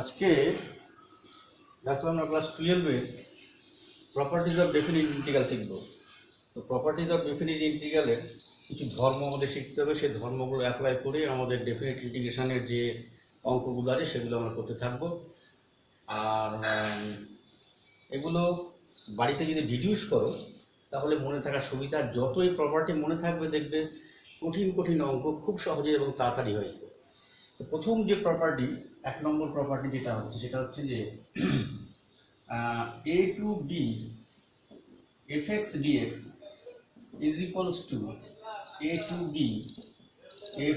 আজকে দেখো আমরা ক্লাস 12-এ প্রপার্টিজ অফ ডেফিনিট ইন্টিগ্রাল শিখব। তো প্রপার্টিজ অফ ডেফিনিট ইন্টিগ্রালের কিছু ধর্ম আমাদের শিখতে হবে। সেই ধর্মগুলো অ্যাপ্লাই করে আমাদের ডেফিনিট ইন্টিগ্রেশনের যে অঙ্কগুলো আছে সেগুলো আমরা করতে থাকবো। আর এগুলো বাড়িতে যদি ডিডিউস করো তাহলে মনে থাকার সুবিধা, যতই প্রপার্টি মনে থাকবে দেখবে কঠিন কঠিন অঙ্ক খুব সহজে এবং তাড়াতাড়ি হয়ে যাবে। তো প্রথম যে প্রপার্টি, 1 নম্বর প্রপার্টি যেটা হচ্ছে সেটা হচ্ছে যে a to b fx dx is equals to a to b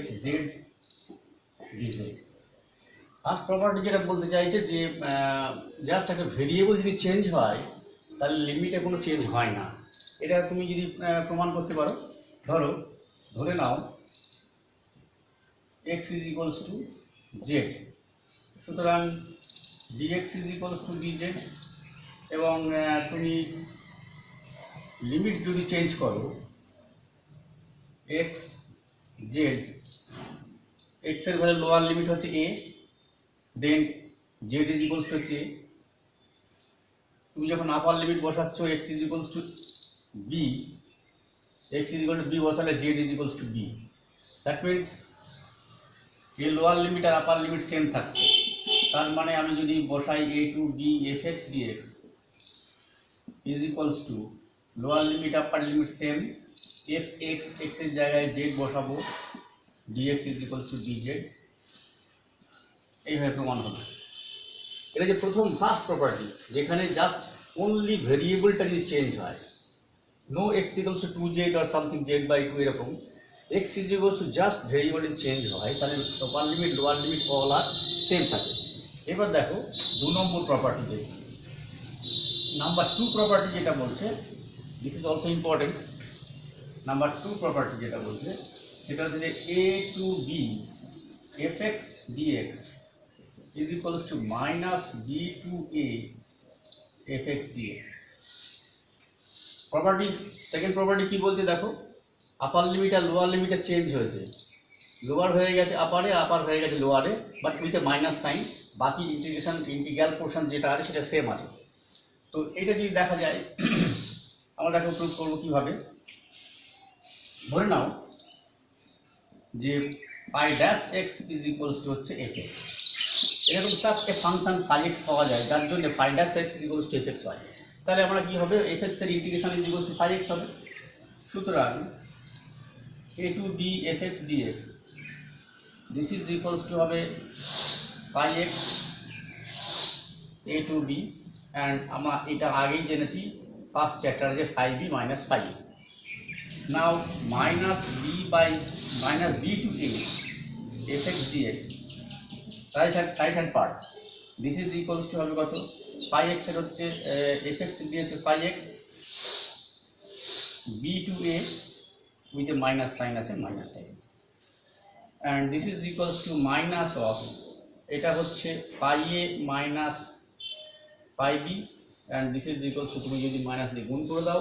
fz dz। First property যেটা বলতে চাইছে যে জাস্ট একটা ভেরিয়েবল যদি চেঞ্জ হয় তাহলে লিমিটে কোনো চেঞ্জ হয় না। এটা তুমি যদি প্রমাণ করতে পারো, ধরে নাও x is equals to z, সুতরাং dx is equals to dz, এবং তুমি লিমিট যদি চেঞ্জ করো x z, x এর ভ্যালু লোয়ার লিমিট হচ্ছে a, then z is equals to হচ্ছে, তুমি যখন আপার লিমিট বসাচ্ছ x is equals to b, x is equal to b বসালে z is equals to b, that means এই lower limit আর আপার limit same থাকছে। তার মানে আমি যদি বসাই a to b fx dx is equals to lower limit upper limit same, fx x এর জায়গায় z বসাবো, dx is equals to dz, এইভাবে প্রমাণ হবে। এটা যে প্রথম ফার্স্ট প্রপার্টি, যেখানে জাস্ট অনলি ভেরিয়েবলটা যদি চেঞ্জ হয়, no x equals to 2z or something z by 2 এরকম, x is equals to just variable change হয়, তাহলে upper limit lower limit all are same থাকে। এবার দেখো 2 নম্বর প্রপার্টি দেখি। নাম্বার 2 প্রপার্টি যেটা বলছে, this is also important. Number 2 property যেটা বলছে সেটা হচ্ছে যে a to b fx dx is equals to minus b to a fx dx। Property, second property কি বলছে দেখো, আপার লিমিট আর লোয়ার লিমিটে চেঞ্জ হয়েছে, লোয়ার হয়ে গেছে আপারে, আপার হয়ে গেছে লোয়ারে, but with a minus sign. বাকি ইন্টিগ্রাল পোর্শন যেটা আছে সেটা সেম আছে। তো এটা যদি দেখা যায়, আমরা দেখো প্রুভ করবো কীভাবে। ধরে নাও যে pi dash X is equals to হচ্ছে এফ এক্স, এরকম চারটে ফাংশন ফাই এক্স পাওয়া যায় যার জন্য phi dash X is equals to F X হয়। তাহলে আমরা কী হবে, এফ এক্সের integration is equals to phi X হবে। সুতরাং a to b fx dx this is equals to হবে pi x a to b, and আমরা এটা আগেই জেনেছি ফার্স্ট চ্যাপ্টারে যে phi b minus phi a। Now minus b to a fx dx right hand part, this is equals two হবে কত, pi x এর হচ্ছে fx দিয়ে হচ্ছে pi x, b to a with a minus sign আছে, minus type, and this is equals to minus of, এটা হচ্ছে pi a minus pi b, and this is equals to, তুমি যদি minus দিয়ে গুণ করে দাও,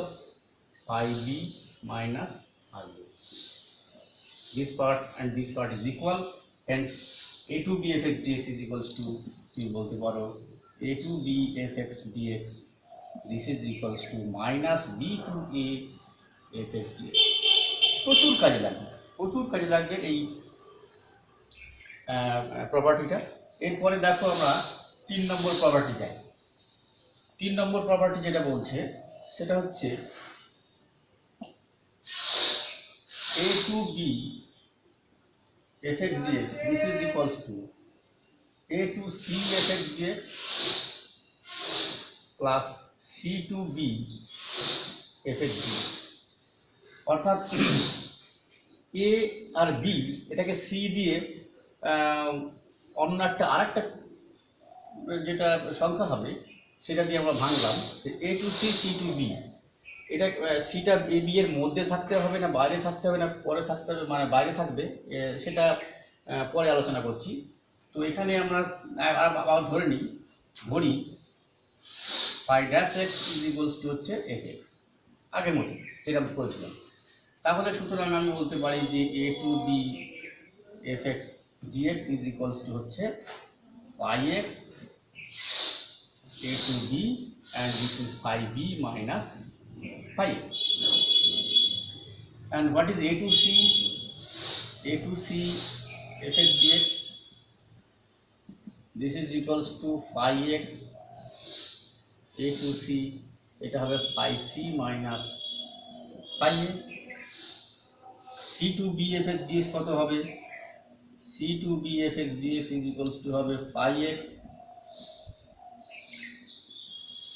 pi b minus pi a, this part and this part is equal, hence a to b fx dx is equals to, তুমি বলতে পারো a to b fx dx this is equals to minus b to a fx dx। প্রচুর কাজে লাগবে এই প্রপার্টিটা। এরপরে দেখো আমরা 3 নম্বর প্রপার্টি যাই। 3 নম্বর প্রপার্টি যেটা বলছে সেটা হচ্ছে a to b fx dx this is equals to a to c fx dx plus c to b fx dx। অর্থাৎ এ আর বি এটাকে সি দিয়ে অন্য আরেকটা যেটা সংখ্যা হবে সেটা দিয়ে আমরা ভাঙলাম, A to C C to B. এটা সিটা এ বি এর মধ্যে থাকতে হবে না বাইরে থাকতে হবে না পরে থাকতে হবে, মানে বাইরে থাকবে সেটা পরে আলোচনা করছি। তো এখানে আমরা ধরি pi dash X is equals to হচ্ছে এফ এক্স, আগের মতো যেটা করেছিলাম। তাহলে সুতরাং আমি বলতে পারি যে a to b fx dx is equals to হচ্ছে phi x a to b, and this is phi b minus phi a. And what is a to c? A to c fx dx, this is equals to phi x a to c, এটা হবে phi c minus phi a. c to b fx dx কত হবে? c to b fx dx is equals to হবে phi x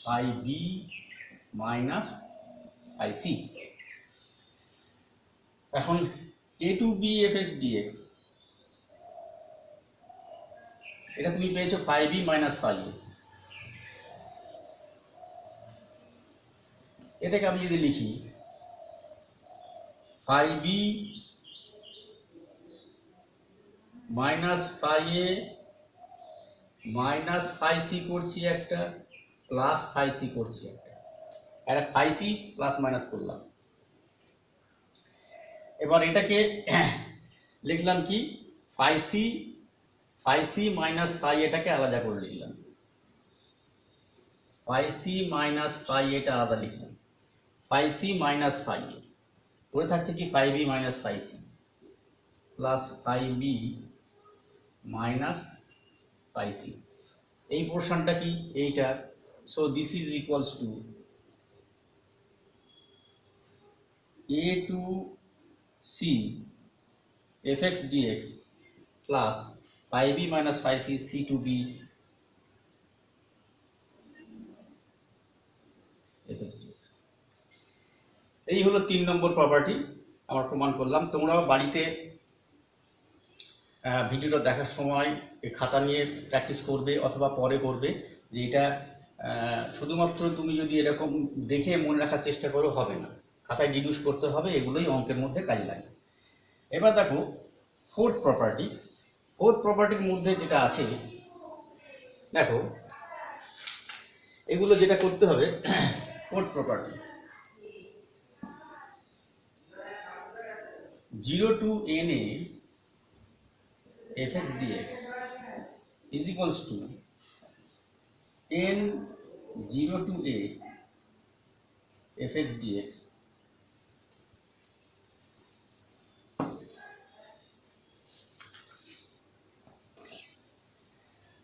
phi b minus phi c. এখন a to b fx dx এটা তুমি পেয়েছো phi b minus phi a। এটাকে আমি যদি লিখি phi b minus phi a minus phi c করছি একটা, প্লাস phi c করছি একটা, এটা phi c প্লাস মাইনাস করলাম। এবার এটাকে লিখলাম কি phi c মাইনাস phi এটাকে আলাদা করে লিখলাম, phi c মাইনাস phi এটা আলাদা লিখলাম, phi c minus phi a পড়ে থাকছে কি phi b minus phi c plus phi b minus phi c। এই পোর্শনটা কি এইটা, so this is equals to a to c fx dx plus phi b minus phi c c to b fx dx। এই হলো 3 নম্বর property আমরা প্রমাণ করলাম। তোমরাও বাড়িতে ভিডিওটা দেখার সময় এই খাতা নিয়ে প্র্যাকটিস করবে অথবা পরে করবে, যে এটা শুধুমাত্র তুমি যদি এরকম দেখে মনে রাখার চেষ্টা করো হবে না, খাতায় ডিডিউস করতে হবে, এগুলোই অঙ্কের মধ্যে কাজে লাগে। এবার দেখো ফোর্থ প্রপার্টির মধ্যে যেটা আছে, দেখো এগুলো যেটা করতে হবে, fourth property 0 to n a fx dx is equals to n 0 to a fx dx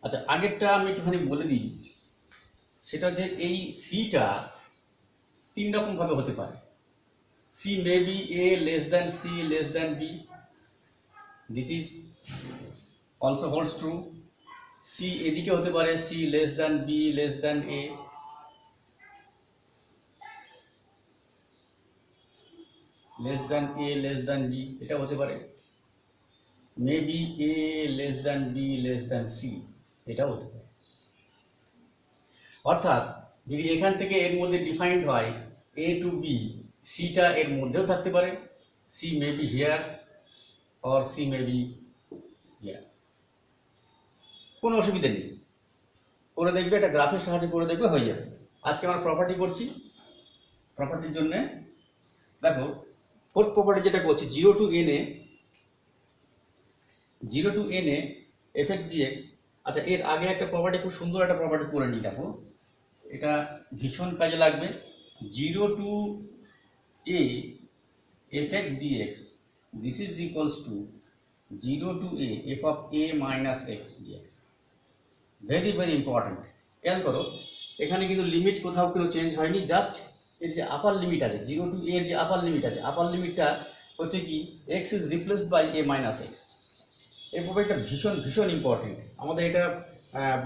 আচ্ছা আগেরটা আমি একটুখানি বলে দিই, সেটা যে এই সিটা 3 রকম ভাবে হতে পারে। c may be a less than c less than b, this is also holds true। c এদিকে হতে পারে c less than b less than a, less than a less than b এটা হতে পারে। maybe a less than b less than c এটা হতে পারে। অর্থাৎ যদি এখান থেকে এর মধ্যে ডিফাইন্ড হয় a to b, সিটা এর মধ্যেও থাকতে পারে, c may be here or c may be here, কোনো অসুবিধা নেই, করে দেখবে, এটা গ্রাফের সাহায্যে করে দেখবে, হয়ে যাবে। আজকে আমরা প্রপার্টি করছি, প্রপার্টির জন্য দেখো ফোর্থ প্রপার্টি যেটা করছি 0 to n a fx dx। আচ্ছা এর আগে একটা প্রপার্টি, খুব সুন্দর একটা প্রপার্টি করে নিই, দেখো এটা ভীষণ কাজে লাগবে। 0 to a fx dx this is equals to 0 to a f of a minus x dx। Very very important, খেয়াল করো এখানে কিন্তু লিমিট কোথাও কোনো চেঞ্জ হয়নি, জাস্ট এর যে আপার লিমিট আছে 0 to a এর যে আপার লিমিট আছে, আপার লিমিটটা হচ্ছে কি x is replaced by a minus x। এই প্রপার্টিটা ভীষণ ভীষণ ইম্পর্টেন্ট, আমাদের এটা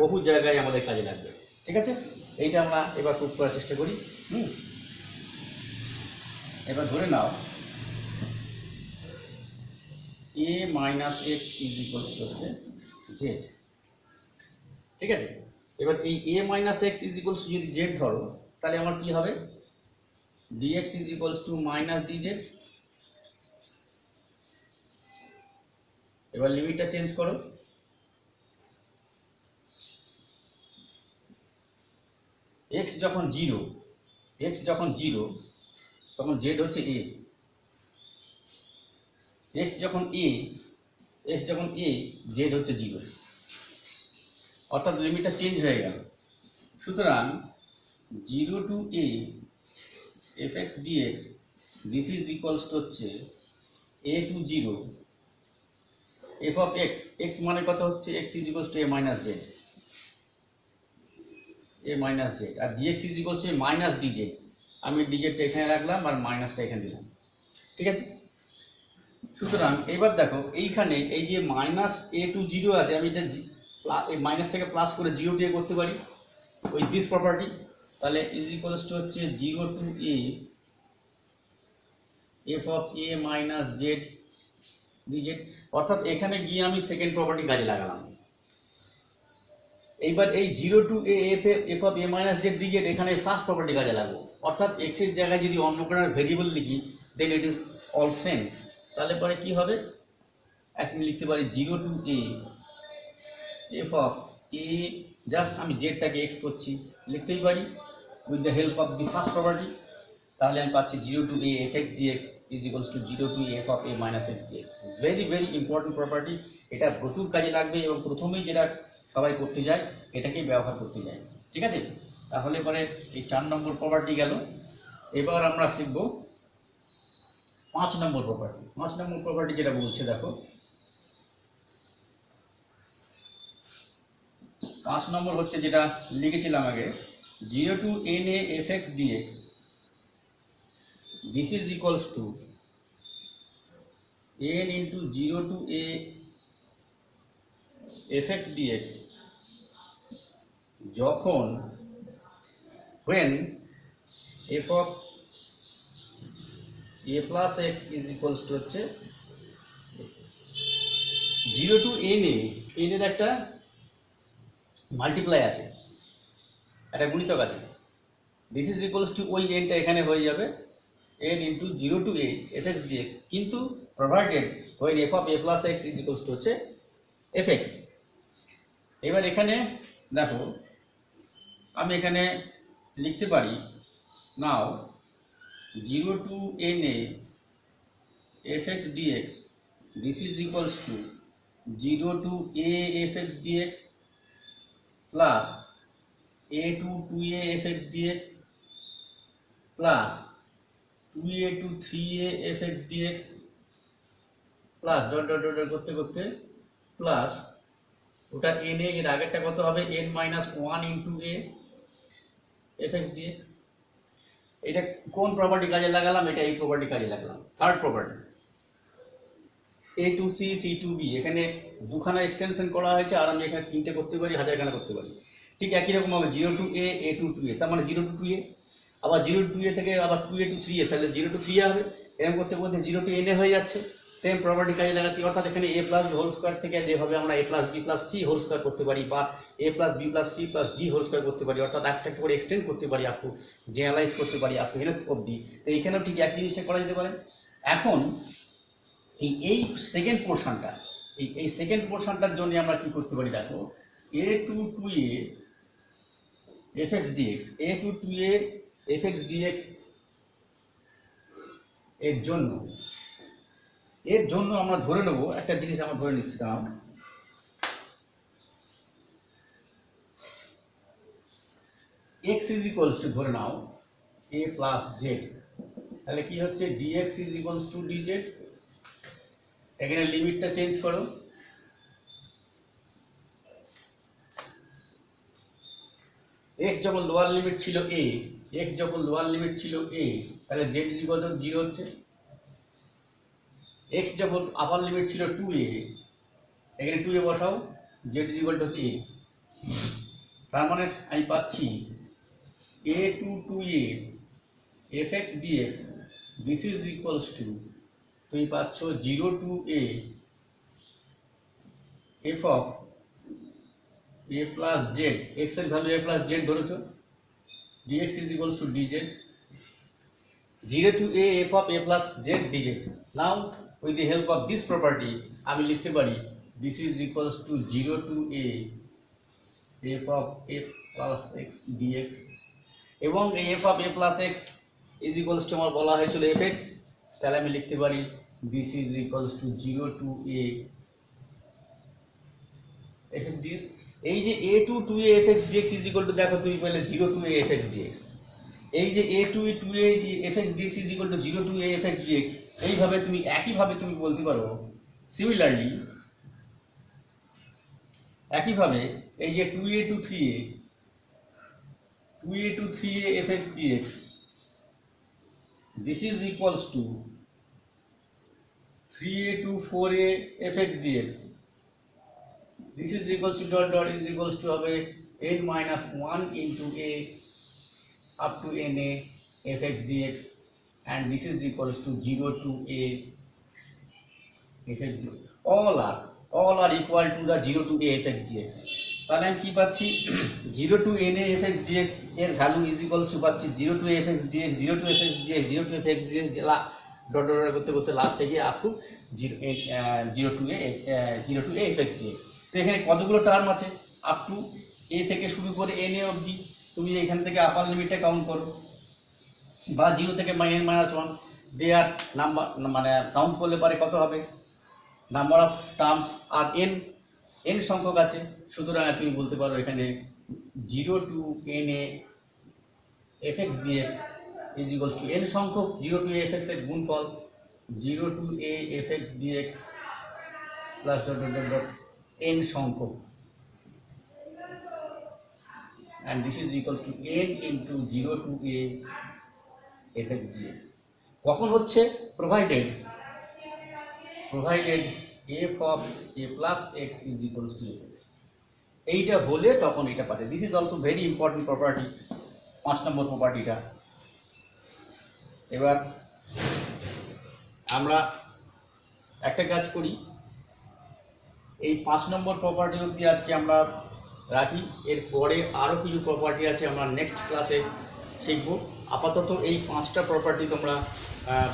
বহু জায়গায় আমাদের কাজে লাগবে। ঠিক আছে, এইটা আমরা এবার প্রুভ করার চেষ্টা করি। এবার ধরে নাও a minus x is equals to হচ্ছে z। ঠিক আছে, এবার এই a minus x is equals to যদি z ধরো, তাহলে আমার কি হবে, dx is equals to minus dz। এবার লিমিটটা চেঞ্জ করো, x যখন 0 তখন z হচ্ছে a, x যখন a z হচ্ছে 0। অর্থাৎ লিমিটটা চেঞ্জ হয়ে গেল। সুতরাং 0 to a fx dx this is equals to হচ্ছে a to 0 f of x, x মানে কত হচ্ছে x is equals to a minus z, a minus z, আর dx is equals to a minus dz। আমি ডিজেডটা এখানে রাখলাম আর মাইনাসটা এখানে দিলাম, ঠিক আছে। সুতরাং এবার দেখো এইখানে এই যে মাইনাস a টু 0 আছে, আমি এটা এই মাইনাসটাকে প্লাস করে 0 দিয়ে করতে পারি উইথ দিস প্রপার্টি। তাহলে ইজ ইকুয়ালস টু হচ্ছে 0 to a f of a minus Z DZ. অর্থাৎ এখানে গিয়ে আমি সেকেন্ড প্রপার্টি কাজে লাগালাম। এইবার এই 0 to a f of a minus Z DZ এখানে ফার্স্ট প্রপার্টি কাজে লাগবো। অর্থাৎ x এর জায়গায় যদি অন্য কোনো ভেরিয়েবল লিখি দেন ইট ইজ অল সেম। তাহলে পরে কি হবে, এখন লিখতে পারি 0 to a f of a, just আমি জেডটাকে x করছি, লিখতেই পারি with the help of the first property. তাহলে আমি পাচ্ছি 0 to a fx dx is equals two 0 to a f of a minus x dx। Very very important property, এটা প্রচুর কাজে লাগবে এবং প্রথমেই যেটা সবাই করতে যায় এটাকেই ব্যবহার করতে যায়, ঠিক আছে। তাহলে পরে এই 4 নম্বর প্রপার্টি গেল। এবার আমরা শিখব 5 নম্বর প্রপার্টি। 5 নম্বর প্রপার্টি যেটা বলছে দেখো, 5 নম্বর হচ্ছে যেটা লিখেছিলাম আগে, 0 to na fx dx this is equals to n into 0 to a fx dx যখন when f of a plus x is equals to হচ্ছে 0 to na, n এর একটা মাল্টিপ্লাই আছে, একটা গুণিতক আছে, দিস ইজ ইকুয়ালস টু ওই nটা এখানে হয়ে যাবে n into 0 to a fx dx, কিন্তু provided when f of a plus x is equals to হচ্ছে fx। এবার এখানে দেখো আমি এখানে লিখতে পারি নাও 0 to na fx dx this is equals to 0 to a fx dx plus a to 2a fx dx plus 2a to 3a fx dx plus dot dot dot করতে করতে প্লাস ওটা n এর আগেরটা কত হবে n minus 1 into a fx dx। এটা কোন property কাজে লাগালাম, এটা এই প্রপার্টি কাজে লাগালাম, third property a to c c to b। এখানে দুখানা এক্সটেনশন করা হয়েছে আর আমি এখানে তিনটে করতে পারি, হাজারখানা করতে পারি। ঠিক একই রকম হবে 0 to a to 2a, তার মানে 0 to 2a, আবার 0 to 2a থেকে আবার 2a to 3a, তাহলে 0 to 3a হবে। এরকম করতে করতে 0 to na হয়ে যাচ্ছে, সেম প্রপার্টি কাজে লাগাচ্ছি। অর্থাৎ এখানে a plus b whole square থেকে যেভাবে আমরা a plus b plus c whole square করতে পারি বা a plus b plus c plus d whole square করতে পারি, অর্থাৎ একটা করে এক্সটেন্ড করতে পারি, আপটু জেনারেলাইজ করতে পারি আপটু এনথ অবধি, তো এইখানেও ঠিক একই জিনিসটা করা যেতে পারে। এখন এই সেকেন্ড পোর্শনটা, এই সেকেন্ড পোর্শনটার জন্য আমরা কি করতে পারি দেখো, a to 2a fx dx, a to 2a fx dx এর জন্য আমরা ধরে নেব একটা জিনিস, আমরা ধরে নিচ্ছি দাঁড়াও, x is equals to ধরে নাও a plus z, তাহলে কি হচ্ছে dx is equals to dz। এখানে লিমিটটা চেঞ্জ করো, x যখন লোয়ার লিমিট ছিল a, x যখন লোয়ার লিমিট ছিল a, তাহলে z is equal to 0 হচ্ছে। x যখন আপার লিমিট ছিল 2a, এখানে 2a বসাও, z is equal to হচ্ছে a। তার মানে আমি পাচ্ছি a to 2a fx dx this is equals to, তুমি পাচ্ছ 0 to a f of a plus z, x এর ভ্যালু a plus z ধরেছো, dx is equals to dz, 0 to a f of a plus z dz। now with the help of this property আমি লিখতে পারি this is equals to 0 to a f of a plus x dx, এবং এই f of a plus x is equals to আমার বলা হয়েছিল fx, তাহলে আমি লিখতে পারি this is equals to 0 to a fx dx। এই যে A to two A F X DX is equal to, দেখো তুমি বললে 0 to A F X DX, এই যে A to A F X DX is equal to 0 to A F X DX, এইভাবে তুমি একইভাবে তুমি বলতে পারো সিমিলারলি, একইভাবে এই যে 2a to 3a, 2a to 3a fx dx, this is equals to 3a to 4a fx dx, this is equals to dot dot is equals to হবে n minus 1 into a up to na fx dx, and this is equals to 0 to a fx dx, all are equal to the 0 to a fx dx। তাহলে আমি কি পাচ্ছি, 0 to na fx dx এর value is equals to পাচ্ছি 0 to fx dx, 0 to fx dx, 0 to fx dx dot dot করতে করতে লাস্টে গিয়ে up to 0 to a fx dx। তো এখানে কতগুলো টার্ম আছে, আপ টু a থেকে শুরু করে na অবধি, তুমি এখান থেকে আপার লিমিটটা কাউন্ট করো, বা 0 থেকে n মাইনাস 1 দেয়ার নাম্বার, মানে কাউন্ট করলে পারে কত হবে, নাম্বার অফ টার্মস আর n সংখ্যক আছে, সুতরাং তুমি বলতে পারো এখানে 0 to na fx dx is equals to n সংখ্যক 0 টু a fx এর গুণফল 0 to a fx dx plus dot dot dot n সংখ্যক, and this is equals to n into 0 to a fx dx। কখন হচ্ছে, provided f of a plus x is equals to fx, এইটা হলে তখন এটা পাবে। This is also very important property, 5 নম্বর প্রপার্টিটা। এবার আমরা একটা কাজ করি, এই 5 নম্বর প্রপার্টি অবধি আজকে আমরা রাখি, এরপরে আরও কিছু প্রপার্টি আছে আমরা নেক্সট ক্লাসে শিখব। আপাতত এই 5টা প্রপার্টি তোমরা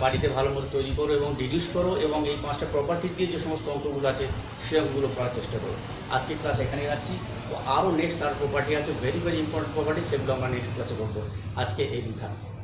বাড়িতে ভালো মতো তৈরি করো এবং ডিডিউস করো, এবং এই 5টা প্রপার্টি দিয়ে যে সমস্ত অঙ্কগুলো আছে সে অঙ্কগুলো করার চেষ্টা করো। আজকে ক্লাস এখানেই রাখছি, তো আরও নেক্সট আর প্রপার্টি আছে, ভেরি ভেরি ইম্পর্টেন্ট প্রপার্টি, সেগুলো আমরা নেক্সট ক্লাসে করবো। আজকে এই থাকবে।